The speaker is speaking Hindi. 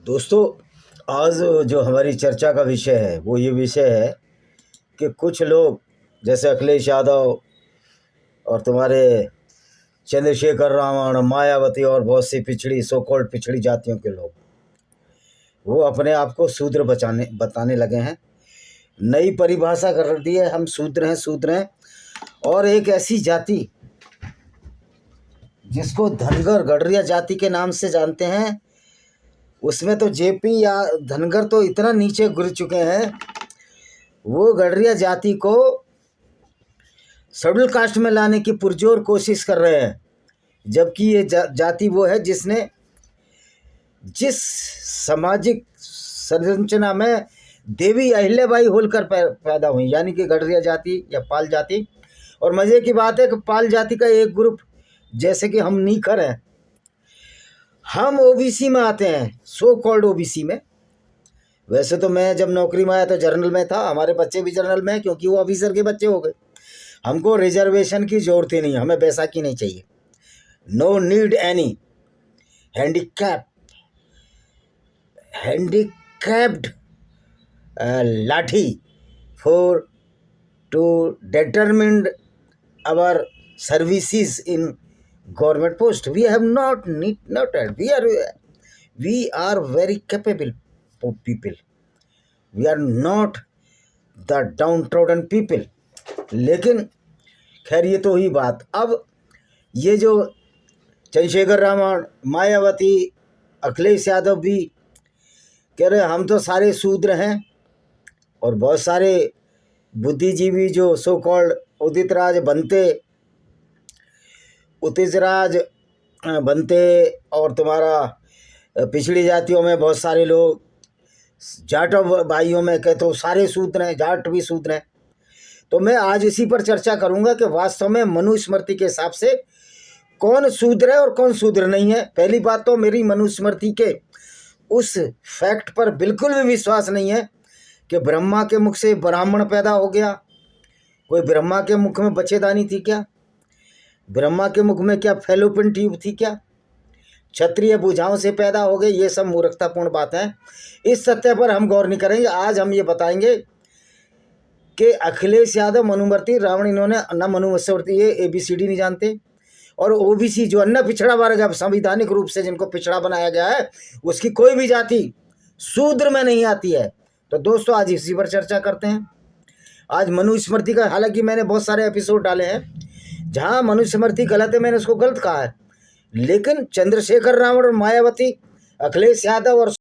दोस्तों, आज जो हमारी चर्चा का विषय है वो ये विषय है कि कुछ लोग जैसे अखिलेश यादव और तुम्हारे चंद्रशेखर रावण, मायावती और बहुत सी पिछड़ी सो कॉल्ड पिछड़ी जातियों के लोग वो अपने आप को शूद्र बताने लगे हैं। नई परिभाषा कर दी है, हम शूद्र हैं। और एक ऐसी जाति जिसको धनगर गडरिया जाति के नाम से जानते हैं, उसमें तो जेपी या धनगर तो इतना नीचे गिर चुके हैं, वो गडरिया जाति को शेड्यूल कास्ट में लाने की पुरजोर कोशिश कर रहे हैं। जबकि ये जाति वो है जिसने जिस सामाजिक संरचना में देवी अहिल्याबाई होलकर पैदा हुई, यानी कि गडरिया जाति या पाल जाति। और मज़े की बात है कि पाल जाति का एक ग्रुप, जैसे कि हम नीखर हैं, हम ओबीसी में आते हैं, सो कॉल्ड ओबीसी में। वैसे तो मैं जब नौकरी में आया तो जनरल में था, हमारे बच्चे भी जनरल में हैं क्योंकि वो ऑफिसर के बच्चे हो गए। हमको रिजर्वेशन की ज़रूरत ही नहीं, हमें बैसाखी नहीं चाहिए। No need any handicapped lathi for to determine our services in government post. We have not we are very capable people. We are not the downtrodden people. लेकिन खैर ये तो ही बात। अब ये जो चंद्रशेखर रावण, मायावती, अखिलेश यादव भी कह रहे हम तो सारे शूद्र हैं, और बहुत सारे बुद्धिजीवी जो सो कॉल्ड उदितराज बनते और तुम्हारा पिछड़ी जातियों में बहुत सारे लोग, जाट भाइयों में कहते हो सारे शूद्र हैं, जाट भी शूद्र हैं। तो मैं आज इसी पर चर्चा करूंगा कि वास्तव में मनुस्मृति के हिसाब से कौन शूद्र है और कौन शूद्र नहीं है। पहली बात तो मेरी मनुस्मृति के उस फैक्ट पर बिल्कुल भी विश्वास नहीं है कि ब्रह्मा के मुख से ब्राह्मण पैदा हो गया। कोई ब्रह्मा के मुख में बच्चेदानी थी क्या? ब्रह्मा के मुख में क्या फैलोपियन ट्यूब थी क्या? क्षत्रिय भुजाओं से पैदा हो गए? ये सब मूर्खतापूर्ण बात है। इस सत्य पर हम गौर नहीं करेंगे। आज हम ये बताएंगे कि अखिलेश यादव, मनुस्मृति, रावण, इन्होंने न मनुस्मृति ये ABCD नहीं जानते, और OBC जो अन्य पिछड़ा वर्ग संवैधानिक रूप से जिनको पिछड़ा बनाया गया है, उसकी कोई भी जाति शूद्र में नहीं आती है। तो दोस्तों आज इसी पर चर्चा करते हैं। आज मनुस्मृति का, हालांकि मैंने बहुत सारे एपिसोड डाले हैं जहां मनुस्मृति गलत है, मैंने उसको गलत कहा है, लेकिन चंद्रशेखर रावण और मायावती, अखिलेश यादव और